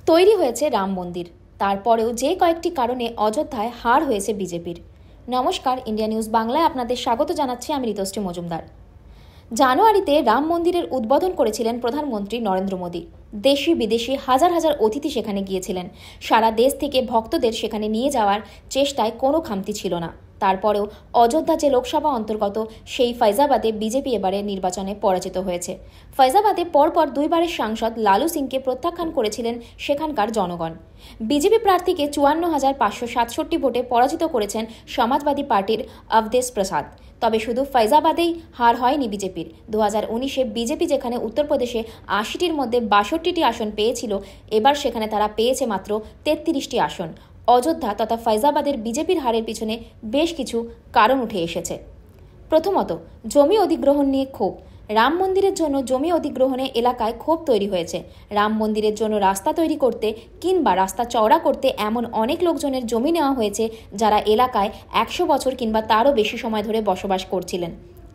তৈরি হয়েছে রাম মন্দির, তারপরেও যে কয়েকটি কারণে অযোধ্যায় হার হয়েছে বিজেপির। নমস্কার, ইন্ডিয়া নিউজ বাংলায় আপনাদের স্বাগত জানাচ্ছি আমি ঋতুশ্রী মজুমদার। জানুয়ারিতে রাম মন্দিরের উদ্বোধন করেছিলেন প্রধানমন্ত্রী নরেন্দ্র মোদী। দেশি বিদেশি হাজার হাজার অতিথি সেখানে গিয়েছিলেন। সারা দেশ থেকে ভক্তদের সেখানে নিয়ে যাওয়ার চেষ্টায় কোনো খামতি ছিল না। তারপরেও অযোধ্যা যে লোকসভা অন্তর্গত সেই ফৈজাবাদে বিজেপি এবারে নির্বাচনে পরাজিত হয়েছে। ফৈজাবাদে পরপর দুইবারের সাংসদ লালু সিংকে প্রত্যাখ্যান করেছিলেন সেখানকার জনগণ। বিজেপি প্রার্থীকে ৫৪,৫৬৭ ভোটে পরাজিত করেছেন সমাজবাদী পার্টির অবধেশ প্রসাদ। তবে শুধু ফৈজাবাদেই হার হয়নি বিজেপির। 2019-এ বিজেপি যেখানে উত্তরপ্রদেশে ৮০টির মধ্যে ৬২টি আসন পেয়েছিল, এবার সেখানে তারা পেয়েছে মাত্র ৩৩টি আসন। অযোধ্যা তথা ফৈজাবাদের বিজেপির হারের পিছনে বেশ কিছু কারণ উঠে এসেছে। প্রথমত, জমি অধিগ্রহণ নিয়ে ক্ষোভ। রাম মন্দিরের জন্য জমি অধিগ্রহণে এলাকায় ক্ষোভ তৈরি হয়েছে। রাম মন্দিরের জন্য রাস্তা তৈরি করতে কিংবা রাস্তা চওড়া করতে এমন অনেক লোকজনের জমি নেওয়া হয়েছে যারা এলাকায় ১০০ বছর কিংবা তারও বেশি সময় ধরে বসবাস করছিলেন।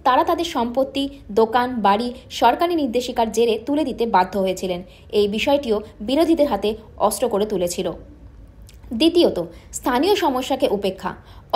তারা তাদের সম্পত্তি, দোকান, বাড়ি সরকারি নির্দেশিকার জেরে তুলে দিতে বাধ্য হয়েছিলেন। এই বিষয়টিও বিরোধীদের হাতে অস্ত্র করে তুলেছিল। দ্বিতীয়ত, স্থানীয় সমস্যাকে উপেক্ষা।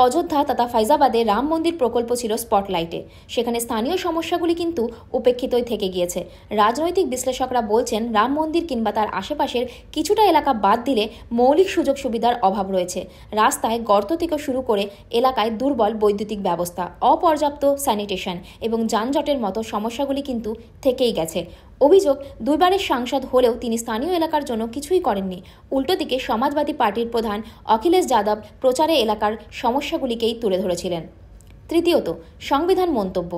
অযোধ্যা তথা ফৈজাবাদে রাম মন্দির প্রকল্প ছিল স্পটলাইটে। সেখানে স্থানীয় সমস্যাগুলি কিন্তু উপেক্ষিতই থেকে গিয়েছে। রাজনৈতিক বিশ্লেষকরা বলছেন, রাম মন্দির কিংবা তার আশেপাশের কিছুটা এলাকা বাদ দিলে মৌলিক সুযোগ সুবিধার অভাব রয়েছে। রাস্তায় গর্ত থেকে শুরু করে এলাকায় দুর্বল বৈদ্যুতিক ব্যবস্থা, অপর্যাপ্ত স্যানিটেশন এবং যানজটের মতো সমস্যাগুলি কিন্তু থেকেই গেছে। অভিযোগ, দুইবারের সাংসদ হলেও তিনি স্থানীয় এলাকার জন্য কিছুই করেননি। উল্টো দিকে সমাজবাদী পার্টির প্রধান অখিলেশ যাদব প্রচারে এলাকার সমস্যাগুলিকেই তুলে ধরেছিলেন। তৃতীয়ত, সংবিধান মন্তব্য।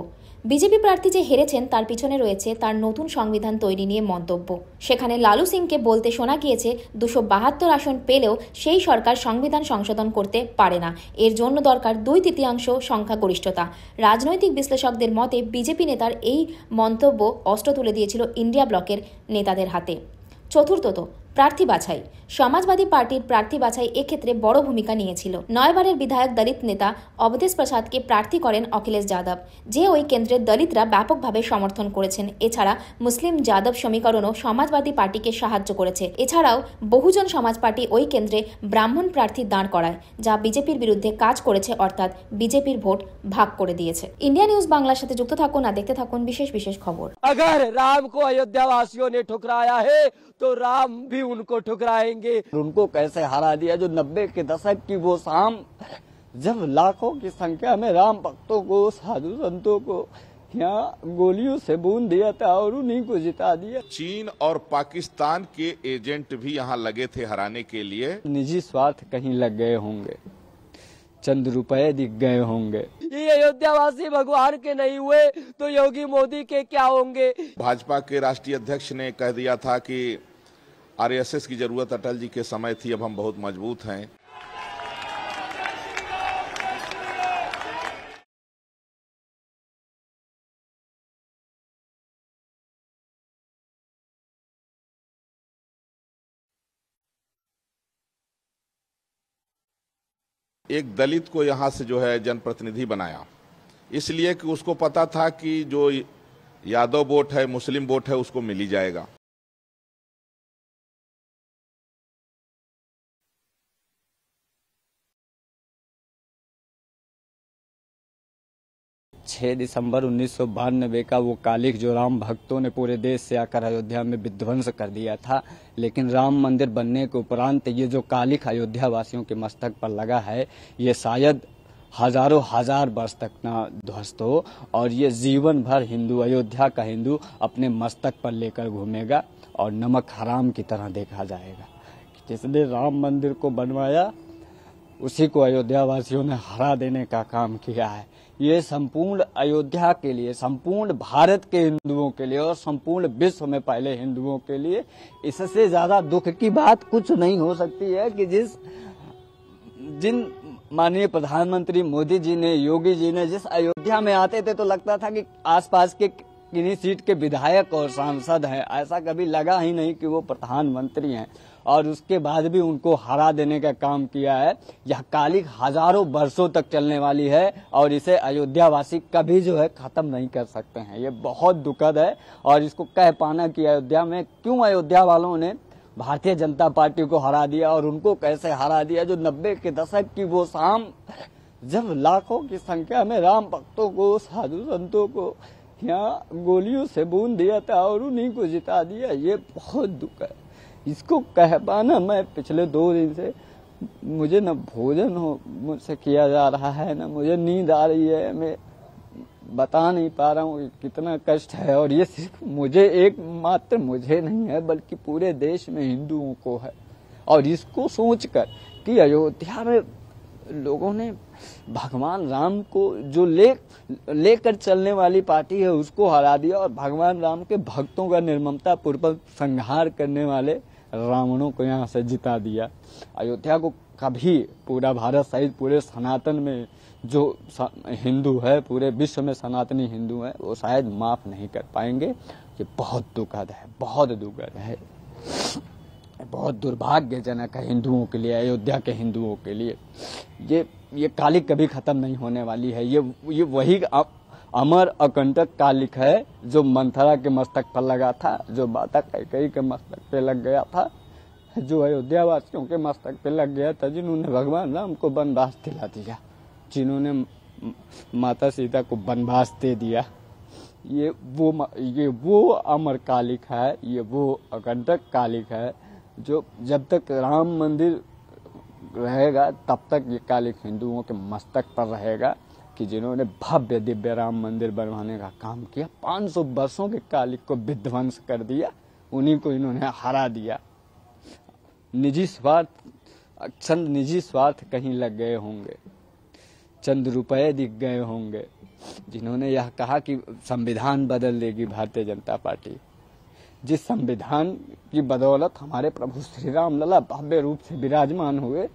বিজেপি প্রার্থী যে হেরেছেন তার পিছনে রয়েছে তার নতুন সংবিধান তৈরি নিয়ে মন্তব্য। সেখানে লালু সিংকে বলতে শোনা গিয়েছে ২৭২ আসন পেলেও সেই সরকার সংবিধান সংশোধন করতে পারে না, এর জন্য দরকার ২/৩ সংখ্যাগরিষ্ঠতা। রাজনৈতিক বিশ্লেষকদের মতে বিজেপি নেতার এই মন্তব্য অস্ত্র তুলে দিয়েছিল ইন্ডিয়া ব্লকের নেতাদের হাতে। চতুর্থত, প্রার্থী বাছাই। সমাজবাদী পার্টির প্রার্থী বাছাই এক্ষেত্রে বড় ভূমিকা নিয়েছিল। ৯ বারের বিধায়ক দলিত নেতা অবধেশ প্রসাদকে প্রার্থী করেন অখিলেশ যাদব, যে ওই কেন্দ্রের দলিতরা ব্যাপকভাবে সমর্থন করেছেন। এছাড়া মুসলিম যাদব সমীকরণও সমাজবাদী পার্টিকে সাহায্য করেছে। এছাড়াও বহুজন সমাজ পার্টি ওই কেন্দ্রে ব্রাহ্মণ প্রার্থী দাঁড় করায়, যা বিজেপির বিরুদ্ধে কাজ করেছে, অর্থাৎ বিজেপির ভোট ভাগ করে দিয়েছে। ইন্ডিয়া নিউজ বাংলার সাথে যুক্ত থাকুন আর দেখতে থাকুন বিশেষ বিশেষ খবর। अगर राम को अयोध्या वासियों ने ठुकराया है तो राम भी उनको ठुकराएंगे। उनको कैसे हरा दिया, जो 90 के दशक की वो शाम, जब लाखों की संख्या में राम भक्तों को, साधु संतों को यहाँ गोलियों से बूंद दिया था और उन्हीं को जिता दिया। चीन और पाकिस्तान के एजेंट भी यहाँ लगे थे हराने के लिए। निजी स्वार्थ कहीं लग गए होंगे, चंद रुपए दिख गए होंगे। ये अयोध्यावासी भगवान के नहीं हुए तो योगी मोदी के क्या होंगे। भाजपा के राष्ट्रीय अध्यक्ष ने कह दिया था कि आरएसएस की जरूरत अटल जी के समय थी, अब हम बहुत मजबूत हैं। एक दलित को यहाँ से जो है जनप्रतिनिधि बनाया, इसलिए कि उसको पता था कि जो यादव वोट है, मुस्लिम वोट है, उसको मिल ही जाएगा। 6 दिसंबर 1992 का वो कालिख जो राम भक्तों ने पूरे देश से आकर अयोध्या में विध्वंस कर दिया था, लेकिन राम मंदिर बनने के उपरांत ये जो कालिख अयोध्या वासियों के मस्तक पर लगा है, ये शायद हजारों हजार वर्ष तक ना ध्वस्त हो और ये जीवन भर हिंदू, अयोध्या का हिंदू अपने मस्तक पर लेकर घूमेगा और नमक हराम की तरह देखा जाएगा। जिसने राम मंदिर को बनवाया उसी को अयोध्या वासियों ने हरा देने का काम किया है। ये संपूर्ण अयोध्या के लिए, संपूर्ण भारत के हिंदुओं के लिए और संपूर्ण विश्व में पहले हिंदुओं के लिए इससे ज्यादा दुख की बात कुछ नहीं हो सकती है कि जिन माननीय प्रधानमंत्री मोदी जी ने, योगी जी ने जिस अयोध्या में आते थे तो लगता था कि आसपास के किन्हीं सीट के विधायक और सांसद हैं, ऐसा कभी लगा ही नहीं कि वो प्रधानमंत्री हैं। और उसके बाद भी उनको हरा देने का काम किया है। यह कालिख हजारों वर्षों तक चलने वाली है और इसे अयोध्या वासी कभी जो है खत्म नहीं कर सकते हैं। ये बहुत दुखद है और इसको कह पाना कि अयोध्या में क्यों अयोध्या वालों ने भारतीय जनता पार्टी को हरा दिया। और उनको कैसे हरा दिया, जो 90 के दशक की वो शाम जब लाखों की संख्या में राम भक्तों को, साधु संतों को यहाँ गोलियों से बूंद दिया था और उन्हीं को जिता दिया। ये बहुत दुख है। इसको कह पाना, मैं पिछले 2 दिन से मुझे न भोजन मुझसे किया जा रहा है, न मुझे नींद आ रही है। मैं बता नहीं पा रहा हूँ कितना कष्ट है। और ये सिर्फ मुझे, एक मात्र मुझे नहीं है, बल्कि पूरे देश में हिंदुओं को है। और इसको सोचकर कि अयोध्या में लोगों ने भगवान राम को, जो लेकर चलने वाली पार्टी है, उसको हरा दिया और भगवान राम के भक्तों का निर्ममता पूर्वक संहार करने वाले रावणों को यहाँ से जिता दिया। अयोध्या को कभी पूरा भारत सहित पूरे सनातन में जो हिंदू है, पूरे विश्व में सनातनी हिंदू है, वो शायद माफ नहीं कर पाएंगे। ये बहुत दुखद है, बहुत दुखद है, बहुत दुर्भाग्यजनक है हिंदुओं के लिए, अयोध्या के हिंदुओं के लिए। ये कालिक कभी खत्म नहीं होने वाली है। ये वही अमर अकंटक कालिक है जो मंथरा के मस्तक पर लगा था, जो माता कैकेयी के मस्तक पे लग गया था, जो अयोध्या वासियों के मस्तक पे लग गया था, जिन्होंने भगवान राम को वनवास दिला दिया, जिन्होंने माता सीता को वनवास दे दिया। ये वो अमर कालिक है, ये वो अकंटक कालिक है जो जब तक राम मंदिर रहेगा तब तक ये कालिक हिंदुओं के मस्तक पर रहेगा, कि जिन्होंने भव्य दिव्य राम मंदिर बनवाने का काम किया, 500 वर्षों के कालिक को विध्वंस कर दिया, उन्हीं को इन्होंने हरा दिया। चंद निजी स्वार्थ कहीं लग गए होंगे, चंद रुपए दिख गए होंगे, जिन्होंने यह कहा कि संविधान बदल देगी भारतीय जनता पार्टी। जिस संविधान की बदौलत हमारे प्रभु श्री राम लला भव्य रूप से विराजमान हुए,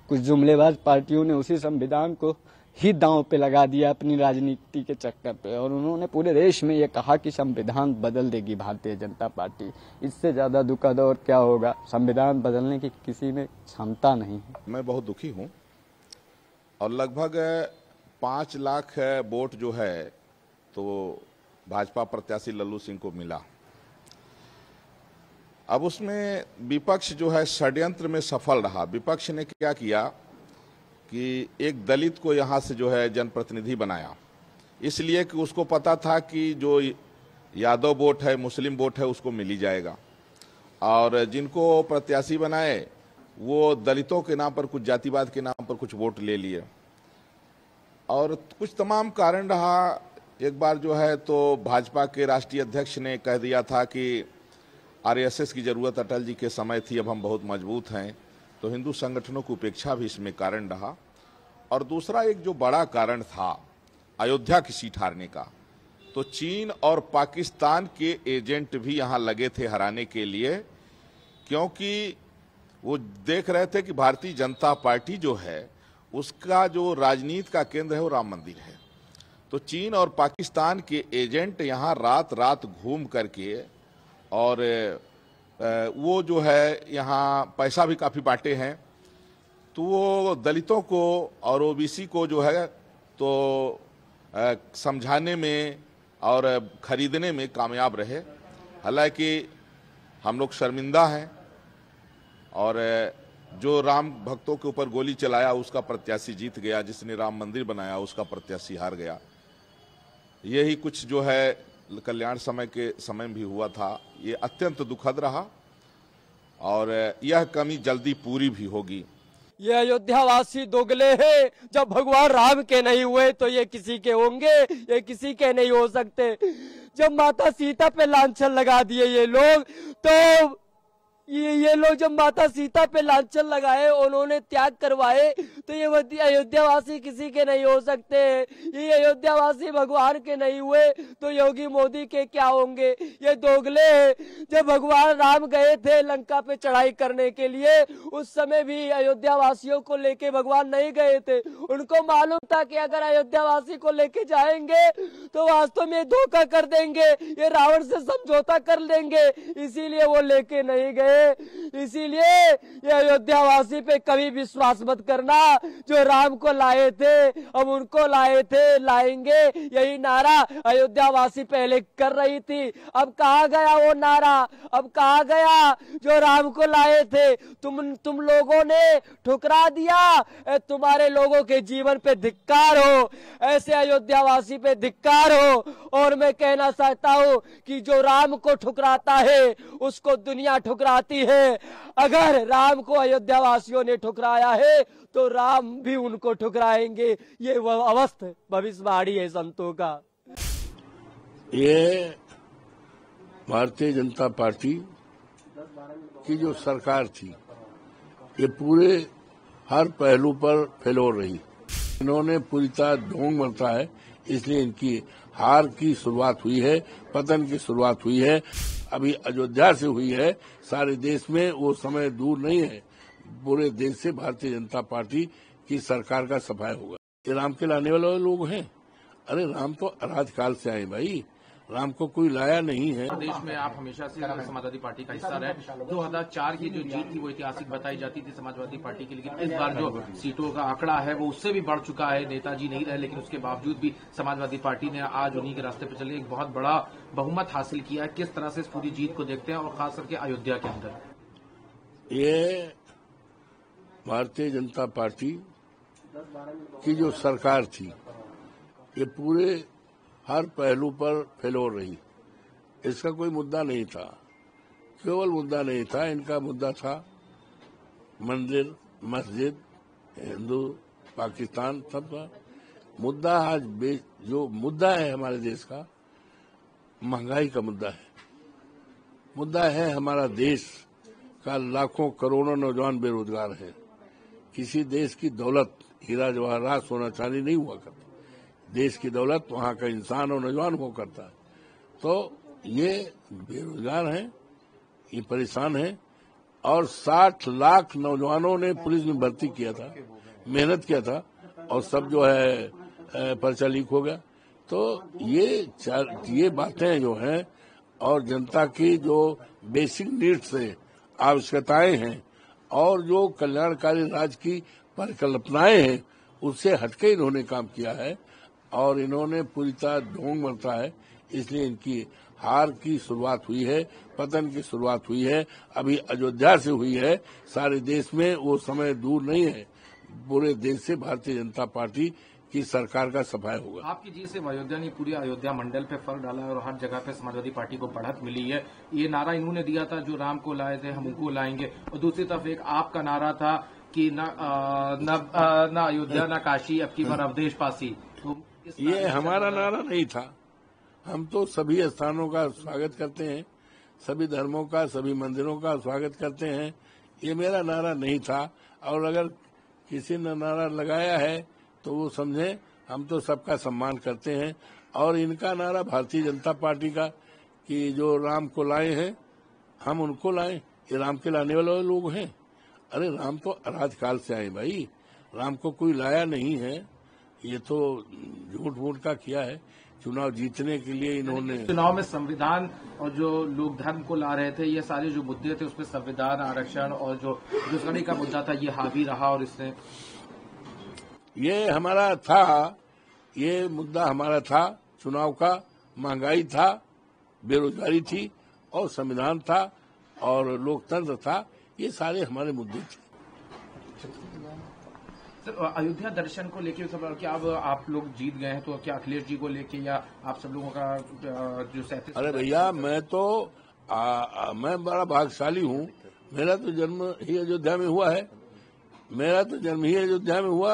कुछ जुमलेबाज पार्टियों ने उसी संविधान को ही दांव पे लगा दिया अपनी राजनीति के चक्कर पे, और उन्होंने पूरे देश में ये कहा कि संविधान बदल देगी भारतीय जनता पार्टी। इससे ज्यादा दुखद और क्या होगा। संविधान बदलने की किसी में क्षमता नहीं है। मैं बहुत दुखी हूँ और लगभग 5 लाख वोट जो है तो भाजपा प्रत्याशी लल्लू सिंह को मिला। अब उसमें विपक्ष जो है षड्यंत्र में सफल रहा। विपक्ष ने क्या किया कि एक दलित को यहाँ से जो है जनप्रतिनिधि बनाया, इसलिए कि उसको पता था कि जो यादव वोट है, मुस्लिम वोट है, उसको मिल ही जाएगा। और जिनको प्रत्याशी बनाए वो दलितों के नाम पर, कुछ जातिवाद के नाम पर कुछ वोट ले लिए, और कुछ तमाम कारण रहा। एक बार जो है तो भाजपा के राष्ट्रीय अध्यक्ष ने कह दिया था कि आरएसएस की जरूरत अटल जी के समय थी, अब हम बहुत मजबूत हैं, तो हिंदू संगठनों की उपेक्षा भी इसमें कारण रहा। और दूसरा एक जो बड़ा कारण था अयोध्या की सीट हारने का, तो चीन और पाकिस्तान के एजेंट भी यहाँ लगे थे हराने के लिए, क्योंकि वो देख रहे थे कि भारतीय जनता पार्टी जो है उसका जो राजनीति का केंद्र है वो राम मंदिर है। तो चीन और पाकिस्तान के एजेंट यहाँ रात रात घूम करके, और वो जो है यहाँ पैसा भी काफ़ी बांटे हैं, तो वो दलितों को और ओबीसी को जो है तो समझाने में और खरीदने में कामयाब रहे। हालांकि हम लोग शर्मिंदा हैं, और जो राम भक्तों के ऊपर गोली चलाया उसका प्रत्याशी जीत गया, जिसने राम मंदिर बनाया उसका प्रत्याशी हार गया। यही कुछ जो है कल्याण समय के समय भी हुआ था। ये अत्यंत दुखद रहा और यह कमी जल्दी पूरी भी होगी। ये अयोध्यावासी दोगले हैं। जब भगवान राम के नहीं हुए तो ये किसी के होंगे? ये किसी के नहीं हो सकते। जब माता सीता पे लांछन लगा दिए ये लोग, तो ये लोग जब माता सीता पे लांछन लगाए, उन्होंने त्याग करवाए, तो ये अयोध्यावासी किसी के नहीं हो सकते। ये अयोध्यावासी भगवान के नहीं हुए तो योगी मोदी के क्या होंगे? ये दोगले हैं। जब भगवान राम गए थे लंका पे चढ़ाई करने के लिए, उस समय भी अयोध्यावासियों को लेके भगवान नहीं गए थे। उनको मालूम था कि अगर अयोध्यावासी को लेके जाएंगे तो वास्तव में धोखा कर देंगे, ये रावण से समझौता कर लेंगे, इसीलिए वो लेके नहीं गए। है। इसीलिए ये अयोध्यावासी पे कभी विश्वास मत करना। जो राम को लाए थे हम उनको लाए थे, लाएंगे, यही नारा अयोध्यावासी पहले कर रही थी। अब कहाँ गया वो नारा? अब कहाँ गया जो राम को लाए थे? तुम लोगों ने ठुकरा दिया। तुम्हारे लोगों के जीवन पे धिक्कार हो, ऐसे अयोध्यावासी पे धिक्कार हो। और मैं कहना चाहता हूं कि जो राम को ठुकराता है उसको दुनिया ठुकराती है। अगर राम को अयोध्यावासियों ने ठुकराया है तो राम भी उनको ठुकराएंगे। ये वह अवस्था भविष्यवाणी है संतों का। ये भारतीय जनता पार्टी की जो सरकार थी ये पूरे हर पहलू पर फेलोर रही। इन्होंने पूरी तरह ढोंग बरता है, इसलिए इनकी हार की शुरुआत हुई है, पतन की शुरुआत हुई है। अभी अयोध्या से हुई है, सारे देश में वो समय दूर नहीं है, पूरे देश से भारतीय जनता पार्टी की सरकार का सफाया होगा। ये राम के लाने वाले लोग हैं। अरे राम तो अराजकाल से आए भाई, राम को कोई लाया नहीं है। देश में आप हमेशा से समाजवादी पार्टी का हिस्सा रहे। 2004 की जो जीत थी वो ऐतिहासिक बताई जाती थी समाजवादी पार्टी की, लेकिन इस बार जो सीटों का आंकड़ा है वो उससे भी बढ़ चुका है। नेताजी नहीं रहे, लेकिन उसके बावजूद भी समाजवादी पार्टी ने आज उन्हीं के रास्ते पर चले एक बहुत बड़ा बहुमत हासिल किया है। किस तरह से इस पूरी जीत को देखते हैं, और खास करके अयोध्या के अंदर? ये भारतीय जनता पार्टी की जो सरकार थी ये पूरे हर पहलू पर फेलोर रही। इसका कोई मुद्दा नहीं था, केवल मुद्दा नहीं था, इनका मुद्दा था मंदिर, मस्जिद, हिंदू, पाकिस्तान, सब मुद्दा। आज जो मुद्दा है हमारे देश का, महंगाई का मुद्दा है। मुद्दा है हमारा देश का लाखों करोड़ों नौजवान बेरोजगार हैं। किसी देश की दौलत हीरा जवाहरात सोना चांदी नहीं हुआ करती, देश की दौलत वहाँ का इंसान और नौजवान हुआ करता है। तो ये बेरोजगार हैं, ये परेशान हैं, और 60 लाख नौजवानों ने पुलिस में भर्ती किया था, मेहनत किया था, और सब जो है पर्चा लीक हो गया। तो ये बातें जो हैं, और जनता की जो बेसिक नीड्स है, आवश्यकताएं हैं, और जो कल्याणकारी राज्य की परिकल्पनाएं हैं, उससे हटके इन्होंने काम किया है। और इन्होंने पूरी तरह ढोंग बरता है, इसलिए इनकी हार की शुरुआत हुई है, पतन की शुरुआत हुई है। अभी अयोध्या से हुई है, सारे देश में वो समय दूर नहीं है, पूरे देश से भारतीय जनता पार्टी की सरकार का सफाया होगा। आपकी जीत से अयोध्या ने पूरी अयोध्या मंडल पे फर्क डाला है और हर जगह पे समाजवादी पार्टी को बढ़त मिली है। ये नारा इन्होंने दिया था, जो राम को लाए थे हम उनको लाएंगे, और दूसरी तरफ एक आपका नारा था कि न अयोध्या न काशी, अब की बार अवधेश पासी। तो ये हमारा नारा नहीं था। हम तो सभी स्थानों का स्वागत करते हैं, सभी धर्मों का, सभी मंदिरों का स्वागत करते हैं। ये मेरा नारा नहीं था, और अगर किसी ने नारा लगाया है तो वो समझे हम तो सबका सम्मान करते हैं। और इनका नारा भारतीय जनता पार्टी का कि जो राम को लाए हैं हम उनको लाएं, ये राम के लाने वाले लोग हैं। अरे राम तो अराजकाल से आए भाई, राम को कोई लाया नहीं है। ये तो झूठ मूठ का किया है, चुनाव जीतने के लिए इन्होंने। चुनाव में संविधान और जो लोक धर्म को ला रहे थे, ये सारे जो मुद्दे थे उसमें संविधान, आरक्षण और जो घुसखोरी का मुद्दा था, ये हावी रहा। और इसने ये हमारा था, ये मुद्दा हमारा था चुनाव का। महंगाई था, बेरोजगारी थी, और संविधान था, और लोकतंत्र था। ये सारे हमारे मुद्दे थे। सर, अयोध्या दर्शन को लेके क्या अब आप लोग जीत गए हैं, तो क्या अखिलेश जी को लेके या आप सब लोगों का जो 37? अरे भैया, मैं बड़ा भाग्यशाली हूँ। मेरा तो जन्म ही अयोध्या में हुआ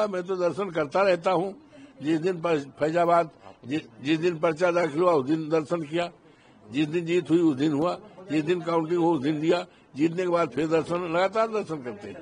है, मैं तो दर्शन करता रहता हूँ। जिस दिन फैजाबाद, जिस दिन पर्चा दाखिल हुआ उस दिन दर्शन किया, जिस दिन जीत हुई उस दिन हुआ, जिस दिन काउंटिंग हो उस दिन दिया, जीतने के बाद फिर दर्शन, लगातार दर्शन करते हैं।